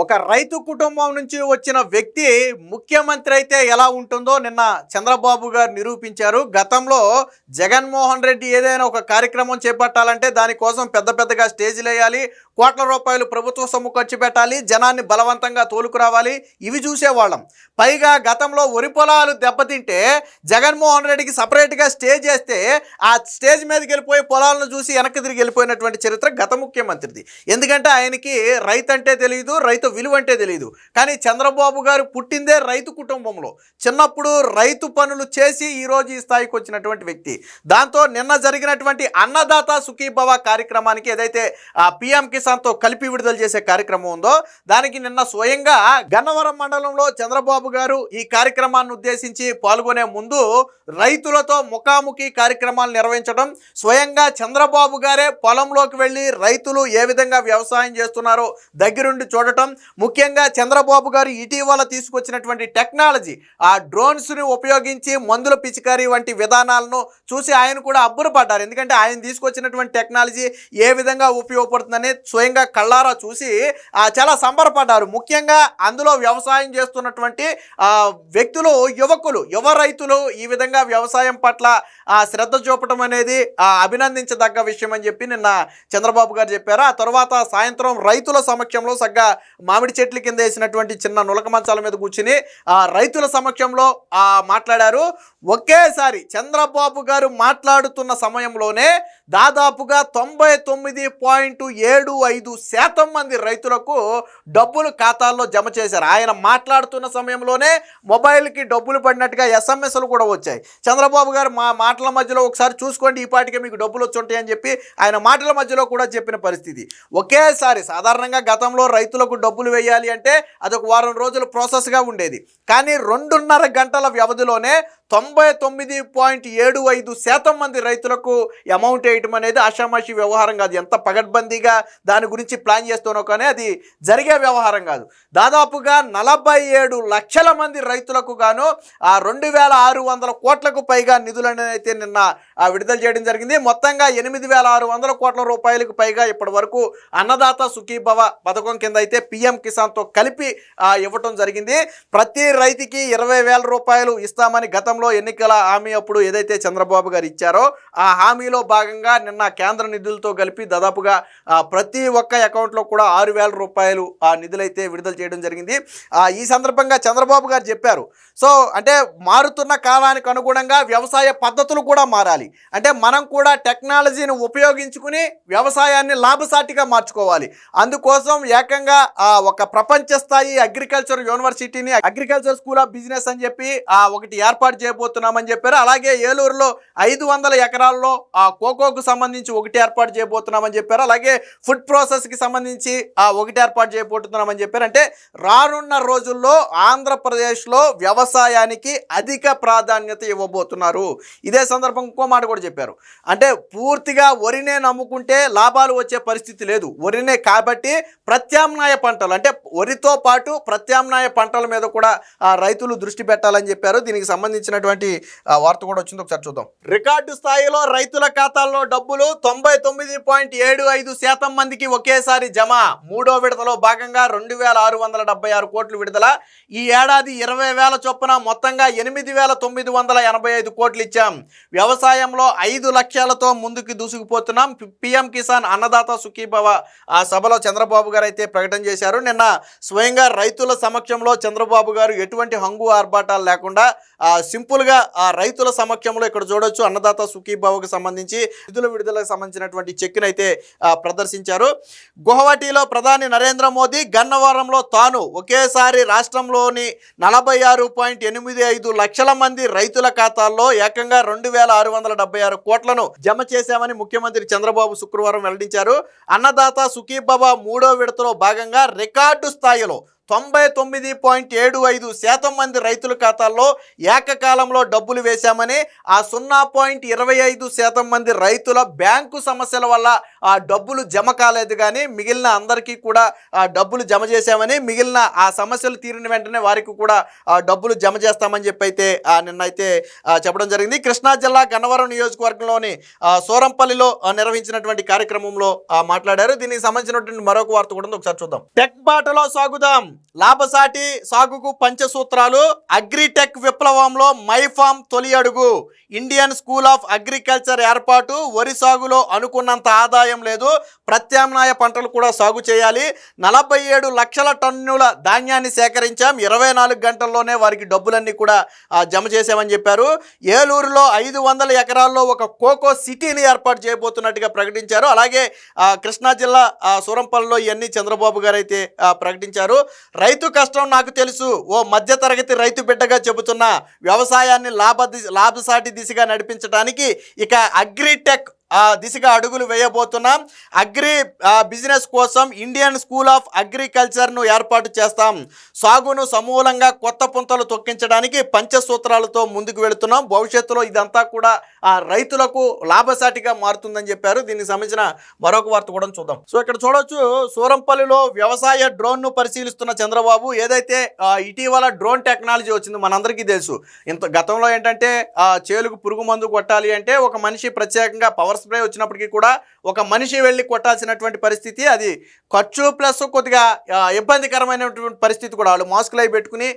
ఒక రైతు కుటుంబం నుంచి వచ్చిన వ్యక్తి ముఖ్యమంత్రి అయితే ఎలా ఉంటుందో నిన్న చంద్రబాబు గారు నిరూపించారు. గతంలో జగన్మోహన్ రెడ్డి ఏదైనా ఒక కార్యక్రమం చేపట్టాలంటే దానికోసం పెద్ద పెద్దగా స్టేజీలు వేయాలి, కోట్ల రూపాయలు ప్రభుత్వ సొమ్ము ఖర్చు పెట్టాలి, జనాన్ని బలవంతంగా తోలుకురావాలి, ఇవి చూసేవాళ్ళం. పైగా గతంలో వరి పొలాలు దెబ్బతింటే జగన్మోహన్ రెడ్డికి సపరేట్గా స్టేజ్ వేస్తే ఆ స్టేజ్ మీదకి వెళ్ళిపోయి పొలాలను చూసి వెనక్కి తిరిగి వెళ్ళిపోయినటువంటి చరిత్ర గత ముఖ్యమంత్రిది. ఎందుకంటే ఆయనకి రైతు అంటే తెలియదు, రైతు విలువ అంటే తెలియదు. కానీ చంద్రబాబు గారు పుట్టిందే రైతు కుటుంబంలో, చిన్నప్పుడు రైతు పనులు చేసి ఈరోజు ఈ స్థాయికి వచ్చినటువంటి వ్యక్తి. దాంతో నిన్న జరిగినటువంటి అన్నదాత సుఖీభవ కార్యక్రమానికి ఏదైతే పిఎం కిసాన్తో కలిపి విడుదల చేసే కార్యక్రమం ఉందో దానికి నిన్న స్వయంగా గన్నవరం మండలంలో చంద్రబాబు గారు ఈ కార్యక్రమాన్ని ఉద్దేశించి పాల్గొనే ముందు రైతులతో ముఖాముఖి కార్యక్రమాలు నిర్వహించడం, స్వయంగా చంద్రబాబు గారే పొలంలోకి వెళ్ళి రైతులు ఏ విధంగా వ్యవసాయం చేస్తున్నారో దగ్గరుండి చూడటం, ముఖ్యంగా చంద్రబాబు గారు ఇటీవల తీసుకొచ్చినటువంటి టెక్నాలజీ, ఆ డ్రోన్స్ని ఉపయోగించి మందుల పిచికారీ వంటి విధానాలను చూసి ఆయన కూడా అబ్బురపడ్డారు. ఎందుకంటే ఆయన తీసుకొచ్చినటువంటి టెక్నాలజీ ఏ విధంగా ఉపయోగపడుతుందని స్వయంగా కళ్ళారా చూసి చాలా సంబరపడ్డారు. ముఖ్యంగా అందులో వ్యవసాయం చేస్తున్నటువంటి వ్యక్తులు, యువ రైతులు ఈ విధంగా వ్యవసాయం పట్ల శ్రద్ధ చూపటం అనేది అభినందించదగ్గ విషయం అని చెప్పి నిన్న చంద్రబాబు గారు చెప్పారు. ఆ తర్వాత సాయంత్రం రైతుల సమక్షంలో సగ్గా మామిడి చెట్ల కింద వేసినటువంటి చిన్న నులక మంచాల మీద కూర్చుని రైతుల సమక్షంలో మాట్లాడారు. ఒకేసారి చంద్రబాబు గారు మాట్లాడుతున్న సమయంలోనే దాదాపుగా 99.75% మంది రైతులకు డబ్బులు ఖాతాల్లో జమ చేశారు. ఆయన మాట్లాడుతున్న సమయంలోనే మొబైల్కి డబ్బులు పడినట్టుగా ఎస్ఎంఎస్లు కూడా వచ్చాయి. చంద్రబాబు గారు మాటల మధ్యలో ఒకసారి చూసుకోండి, ఈ పాటికే మీకు డబ్బులు వచ్చి ఉంటాయి అని చెప్పి ఆయన మాటల మధ్యలో కూడా చెప్పిన పరిస్థితి. ఒకేసారి సాధారణంగా గతంలో రైతులకు డబ్బులు వేయాలి అంటే అదొక వారం రోజుల ప్రాసెస్గా ఉండేది. కానీ 2.5 గంటల వ్యవధిలోనే 99.75% మంది రైతులకు అమౌంట్ వేయటం అనేది ఆషామాషి వ్యవహారం కాదు. ఎంత పగడ్బందీగా దాని గురించి ప్లాన్ చేస్తానో కానీ అది జరిగే వ్యవహారం కాదు. దాదాపుగా 47 లక్షల మంది రైతులకు గాను 2,600 కోట్లకు పైగా నిధులను అయితే నిన్న విడుదల చేయడం జరిగింది. మొత్తంగా 8,600 కోట్ల రూపాయలకు పైగా ఇప్పటి వరకు అన్నదాత సుఖీభవ పథకం కింద అయితే పిఎం కిసాన్తో కలిపి ఇవ్వటం జరిగింది. ప్రతి రైతుకి 20,000 రూపాయలు ఇస్తామని గతంలో ఎన్నికల హామీ అప్పుడు ఏదైతే చంద్రబాబు గారు ఇచ్చారో ఆ హామీలో భాగంగా నిన్న కేంద్ర నిధులతో కలిపి దాదాపుగా ప్రతి ఒక్క అకౌంట్లో కూడా 6,000 రూపాయలు నిధులైతే విడుదల చేయడం జరిగింది. ఈ సందర్భంగా చంద్రబాబు గారు చెప్పారు, సో అంటే మారుతున్న కాలానికి అనుగుణంగా వ్యవసాయ పద్ధతులు కూడా మారాలి. అంటే మనం కూడా టెక్నాలజీని ఉపయోగించుకుని వ్యవసాయాన్ని లాభసాటిగా మార్చుకోవాలి. అందుకోసం ఏకంగా ఒక ప్రపంచ స్థాయి అగ్రికల్చర్ యూనివర్సిటీని అగ్రికల్చర్ స్కూల్ ఆఫ్ బిజినెస్ అని చెప్పి ఒకటి ఏర్పాటు చేయబోతున్నామని చెప్పారు. అలాగే ఏలూరులో 500 ఎకరాల్లో కోకోకు సంబంధించి ఒకటి ఏర్పాటు చేయబోతున్నామని చెప్పారు. అలాగే ఫుడ్ ప్రాసెస్కి సంబంధించి ఒకటి ఏర్పాటు చేయబోతున్నామని చెప్పారు. అంటే రానున్న రోజుల్లో ఆంధ్రప్రదేశ్లో వ్యవసాయానికి అధిక ప్రాధాన్యత ఇవ్వబోతున్నారు. ఇదే సందర్భం ఇంకో మాట కూడా చెప్పారు, అంటే పూర్తిగా వరినే నమ్ముకుంటే లాభాలు వచ్చే పరిస్థితి లేదు. వరినే కాబట్టి ప్రత్యామ్నాయ పంటలు, అంటే వరితో పాటు ప్రత్యామ్నాయ పంటల మీద కూడా రైతులు దృష్టి పెట్టాలని చెప్పారు. దీనికి సంబంధించినటువంటి వార్త కూడా వచ్చింది, ఒకసారి చూద్దాం. రికార్డు స్థాయిలో రైతుల ఖాతాల్లో డబ్బులు 99.75% మందికి ఒకేసారి జమ. మూడో విడతలో భాగంగా 2,676 కోట్లు విడుదల. ఈ ఏడాది 20,000 చొప్పున మొత్తంగా 8,985 కోట్లు ఇచ్చాం. వ్యవసాయంలో 5 లక్ష్యాలతో ముందుకు దూసుకుపోతున్నాం. పిఎం కిసాన్ అన్నదాత సుఖీభవ సభలో చంద్రబాబు గారు అయితే ప్రకటన చేశారు. నిన్న స్వయంగా రైతుల సమక్షంలో చంద్రబాబు గారు ఎటువంటి హంగు ఆర్భాటాలు లేకుండా సింపుల్గా రైతుల సమక్షంలో ఇక్కడ చూడొచ్చు అన్నదాత సుఖీభావకు సంబంధించి నిధుల విడుదలకు సంబంధించినటువంటి చెక్కును అయితే ప్రదర్శించారు. గువాహటిలో ప్రధాని నరేంద్ర మోదీ గన్నవరంలో తాను ఒకేసారి రాష్ట్రంలోని 46.85 లక్షల మంది రైతుల ఖాతాల్లో ఏకంగా 2,676 కోట్లను జమ చేశామని ముఖ్యమంత్రి చంద్రబాబు శుక్రవారం వెల్లడించారు. అన్నదాత సుఖీభవ మూడో విడతలో భాగంగా రికార్డు స్థాయిలో 99.75% మంది రైతుల ఖాతాల్లో ఏకకాలంలో డబ్బులు వేశామని, ఆ 0.25% మంది రైతుల బ్యాంకు సమస్యల వల్ల ఆ డబ్బులు జమ కాలేదు, కానీ మిగిలిన అందరికీ కూడా ఆ డబ్బులు జమ చేశామని, మిగిలిన ఆ సమస్యలు తీరిన వెంటనే వారికి కూడా ఆ డబ్బులు జమ చేస్తామని చెప్పి అయితే నిన్నైతే చెప్పడం జరిగింది. కృష్ణా జిల్లా గన్నవరం నియోజకవర్గంలోని సోరంపల్లిలో నిర్వహించినటువంటి కార్యక్రమంలో మాట్లాడారు. దీనికి సంబంధించినటువంటి మరొక వార్త కూడా ఒకసారి చూద్దాం. టెక్ బాటలో సాగుదాం, లాభసాటి సాగుకు పంచసూత్రాలు, అగ్రిటెక్ విప్లవంలో మైఫామ్ తొలి అడుగు, ఇండియన్ స్కూల్ ఆఫ్ అగ్రికల్చర్ ఏర్పాటు, వరి సాగులో అనుకున్నంత ఆదాయం లేదు, ప్రత్యామ్నాయ పంటలు కూడా సాగు చేయాలి, 47 లక్షల టన్నుల ధాన్యాన్ని సేకరించాం, 24 గంటల్లోనే వారికి డబ్బులన్నీ కూడా జమ చేసామని చెప్పారు. ఏలూరులో 500 ఎకరాల్లో ఒక కోకో సిటీని ఏర్పాటు చేయబోతున్నట్టుగా ప్రకటించారు. అలాగే కృష్ణా జిల్లా సూరంపల్లిలో ఇవన్నీ చంద్రబాబు గారు అయితే ప్రకటించారు. రైతు కష్టం నాకు తెలుసు, ఓ మధ్యతరగతి రైతు బిడ్డగా చెబుతున్నా, వ్యవసాయాన్ని లాభసాటి దిశగా నడిపించడానికి ఇక అగ్రిటెక్ దిశగా అడుగులు వేయబోతున్నాం. అగ్రి బిజినెస్ కోసం ఇండియన్ స్కూల్ ఆఫ్ అగ్రికల్చర్ను ఏర్పాటు చేస్తాం. సాగును సమూలంగా కొత్త పుంతలు తొక్కించడానికి పంచసూత్రాలతో ముందుకు వెళుతున్నాం. భవిష్యత్తులో ఇదంతా కూడా రైతులకు లాభసాటిగా మారుతుందని చెప్పారు. దీనికి సంబంధించిన మరొక వార్త కూడా చూద్దాం. సో ఇక్కడ చూడొచ్చు, సూరంపల్లిలో వ్యవసాయ డ్రోన్ను పరిశీలిస్తున్న చంద్రబాబు, ఏదైతే ఇటీవల డ్రోన్ టెక్నాలజీ వచ్చింది మనందరికీ తెలుసు. గతంలో ఏంటంటే చేలుకు పురుగు మందు కొట్టాలి అంటే ఒక మనిషి ప్రత్యేకంగా పవర్ స్ప్రే వచ్చినప్పటికీ కూడా ఒక మనిషి వెళ్ళి కొట్టాల్సినటువంటి పరిస్థితి, అది ఖర్చు ప్లస్ కొద్దిగా ఇబ్బందికరమైనటువంటి పరిస్థితి కూడా, వాళ్ళు మాస్కులు అవి పెట్టుకుని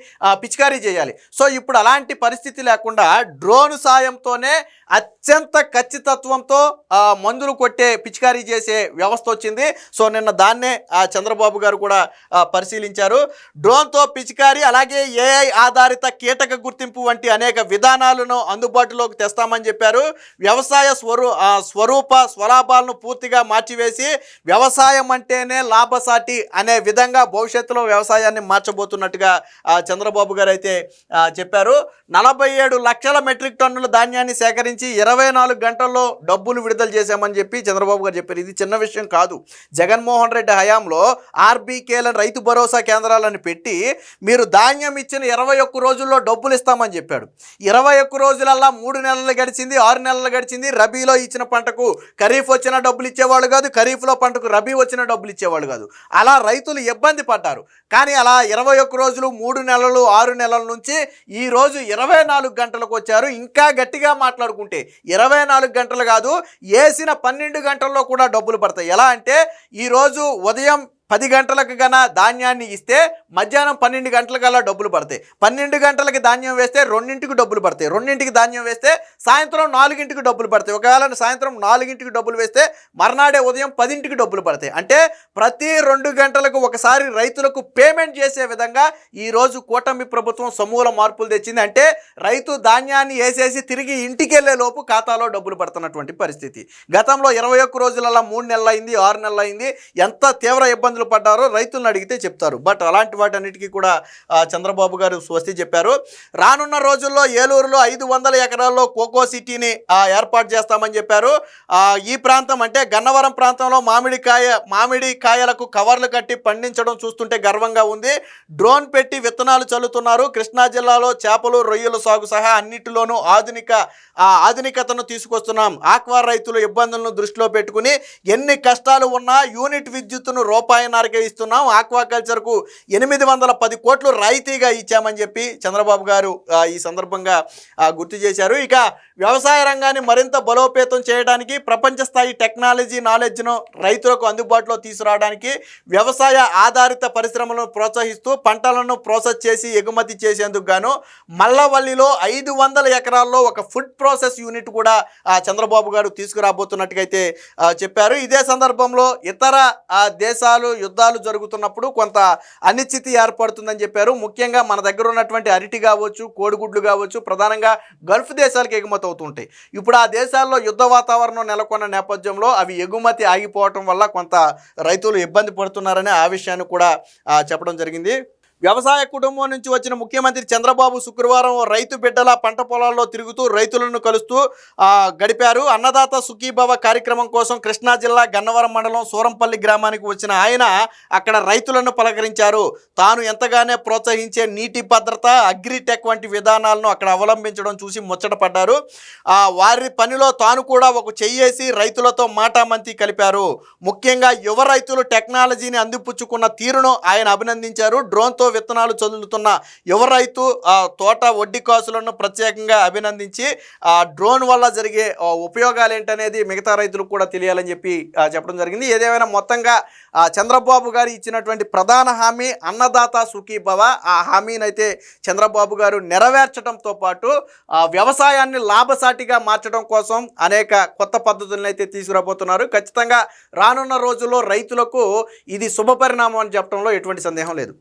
పిచికారీ చేయాలి. సో ఇప్పుడు అలాంటి పరిస్థితి లేకుండా డ్రోన్ సాయంతోనే అత్యంత ఖచ్చితత్వంతో మందులు కొట్టే పిచికారీ చేసే వ్యవస్థ వచ్చింది. సో నిన్న దాన్నే చంద్రబాబు గారు కూడా పరిశీలించారు. డ్రోన్తో పిచికారీ, అలాగే ఏఐ ఆధారిత కీటక గుర్తింపు వంటి అనేక విధానాలను అందుబాటులోకి తెస్తామని చెప్పారు. వ్యవసాయ స్వలాభాలను పూర్తిగా మార్చివేసి వ్యవసాయం అంటేనే లాభసాటి అనే విధంగా భవిష్యత్తులో వ్యవసాయాన్ని మార్చబోతున్నట్టుగా చంద్రబాబు గారు అయితే చెప్పారు. 47 లక్షల మెట్రిక్ టన్నుల ధాన్యాన్ని సేకరించి 24 గంటల్లో డబ్బులు విడుదల చేశామని చెప్పి చంద్రబాబు గారు చెప్పారు. ఇది చిన్న విషయం కాదు. జగన్మోహన్ రెడ్డి హయాంలో ఆర్బీకేలను, రైతు భరోసా కేంద్రాలను పెట్టి మీరు ధాన్యం ఇచ్చిన 21 రోజుల్లో డబ్బులు ఇస్తామని చెప్పాడు. 21 రోజులల్లా 3 నెలలు గడిచింది, 6 నెలలు గడిచింది. రబీలో ఇచ్చిన పంటకు ఖరీఫ్ వచ్చిన డబ్బులు ఇచ్చేవాళ్ళు కాదు, ఖరీఫ్లో పంటకు రబీ వచ్చిన డబ్బులు ఇచ్చేవాళ్ళు కాదు. అలా రైతులు ఇబ్బంది పడ్డారు. కానీ అలా 21 రోజులు, 3 నెలలు, 6 నెలల నుంచి ఈరోజు 24 గంటలకు వచ్చారు. ఇంకా గట్టిగా మాట్లాడుకుంటే 24 గంటలు కాదు, వేసిన 12 గంటల్లో కూడా డబ్బులు పడతాయి. ఎలా అంటే ఈరోజు ఉదయం 10 గంటలకు గన ధాన్యాన్ని ఇస్తే మధ్యాహ్నం 12 గంటలకల్లా డబ్బులు పడతాయి. 12 గంటలకి ధాన్యం వేస్తే 2ంటికి డబ్బులు పడతాయి. 2ంటికి ధాన్యం వేస్తే సాయంత్రం 4ంటికి డబ్బులు పడతాయి. ఒకవేళ సాయంత్రం 4ంటికి డబ్బులు వేస్తే మర్నాడే ఉదయం 10ంటికి డబ్బులు పడతాయి. అంటే ప్రతి 2 గంటలకు ఒకసారి రైతులకు పేమెంట్ చేసే విధంగా ఈరోజు కూటమి ప్రభుత్వం సమూల మార్పులు తెచ్చింది. అంటే రైతు ధాన్యాన్ని వేసేసి తిరిగి ఇంటికి వెళ్ళే లోపు ఖాతాలో డబ్బులు పడుతున్నటువంటి పరిస్థితి. గతంలో 21 రోజులలో 3 నెలలు అయింది, 6 నెలలు అయింది. ఎంత తీవ్ర ఇబ్బందులు పడ్డారో రైతులను అడిగితే చెప్తారు. బట్ అలాంటి వాటన్నిటికీ కూడా చంద్రబాబు గారు స్వస్తి చెప్పారు. రానున్న రోజుల్లో ఏలూరులో 500 ఎకరాల్లో కోకో సిటీని ఏర్పాటు చేస్తామని చెప్పారు. ఈ ప్రాంతం అంటే గన్నవరం ప్రాంతంలో మామిడి కాయలకు కవర్లు కట్టి పండించడం చూస్తుంటే గర్వంగా ఉంది. డ్రోన్ పెట్టి విత్తనాలు చల్లుతున్నారు. కృష్ణా జిల్లాలో చేపలు, రొయ్యల సాగు సహా అన్నిటిలోనూ ఆధునికతను తీసుకొస్తున్నాం. ఆక్వా రైతుల ఇబ్బందులను దృష్టిలో పెట్టుకుని ఎన్ని కష్టాలు ఉన్నా యూనిట్ విద్యుత్తును రూపాయిన్నరకే ఇస్తున్నాం. ఆక్వాకల్చర్కు 810 కోట్లు రాయితీగా ఇచ్చామని చెప్పి చంద్రబాబు గారు ఈ సందర్భంగా గుర్తు చేశారు. ఇక వ్యవసాయ రంగాన్ని మరింత బలోపేతం చేయడానికి, ప్రపంచ స్థాయి టెక్నాలజీ నాలెడ్జ్ను రైతులకు అందుబాటులో తీసుకురావడానికి, వ్యవసాయ ఆధారిత పరిశ్రమలను ప్రోత్సహిస్తూ పంటలను ప్రాసెస్ చేసి ఎగుమతి చేసేందుకు గాను మల్లవల్లిలో 500 ఎకరాల్లో ఒక ఫుడ్ ప్రాసెస్ యూనిట్ కూడా చంద్రబాబు గారు తీసుకురాబోతున్నట్టుగైతే చెప్పారు. ఇదే సందర్భంలో ఇతర దేశాలు యుద్ధాలు జరుగుతున్నప్పుడు కొంత అనిశ్చితి ఏర్పడుతుందని చెప్పారు. ముఖ్యంగా మన దగ్గర ఉన్నటువంటి అరటి కావచ్చు, కోడిగుడ్లు కావచ్చు, ప్రధానంగా గల్ఫ్ దేశాలకు ఎగుమతి అవుతుంటాయి. ఇప్పుడు ఆ దేశాల్లో యుద్ధ వాతావరణం నెలకొన్న నేపథ్యంలో అవి ఎగుమతి ఆగిపోవటం వల్ల కొంత రైతులు ఇబ్బంది పడుతున్నారని ఆ విషయాన్ని కూడా చెప్పడం జరిగింది. వ్యవసాయ కుటుంబం నుంచి వచ్చిన ముఖ్యమంత్రి చంద్రబాబు శుక్రవారం ఓ రైతు బిడ్డల పంట పొలాల్లో తిరుగుతూ రైతులను కలుస్తూ గడిపారు. అన్నదాత సుఖీభవ కార్యక్రమం కోసం కృష్ణా జిల్లా గన్నవరం మండలం సూరంపల్లి గ్రామానికి వచ్చిన ఆయన అక్కడ రైతులను పలకరించారు. తాను ఎంతగానో ప్రోత్సహించే నీటి భద్రత, అగ్రిటెక్ వంటి విధానాలను అక్కడ అవలంబించడం చూసి ముచ్చటపడ్డారు. వారి పనిలో తాను కూడా ఒక చెయ్యేసి రైతులతో మాటామంతి కలిపారు. ముఖ్యంగా యువ రైతులు టెక్నాలజీని అందిపుచ్చుకున్న తీరును ఆయన అభినందించారు. డ్రోన్తో విత్తనాలు చదువుతున్న యువ రైతు తోట వడ్డీ కాసులను ప్రత్యేకంగా అభినందించి డ్రోన్ వల్ల జరిగే ఉపయోగాలు ఏంటనేది మిగతా రైతులకు కూడా తెలియాలని చెప్పి చెప్పడం జరిగింది. ఏదేమైనా మొత్తంగా చంద్రబాబు గారు ఇచ్చినటువంటి ప్రధాన హామీ అన్నదాత సుఖీభవ, ఆ హామీని అయితే చంద్రబాబు గారు నెరవేర్చడంతో పాటు వ్యవసాయాన్ని లాభసాటిగా మార్చడం కోసం అనేక కొత్త పద్ధతులను అయితే తీసుకురాబోతున్నారు. ఖచ్చితంగా రానున్న రోజుల్లో రైతులకు ఇది శుభపరిణామం అని చెప్పడంలో ఎటువంటి సందేహం లేదు.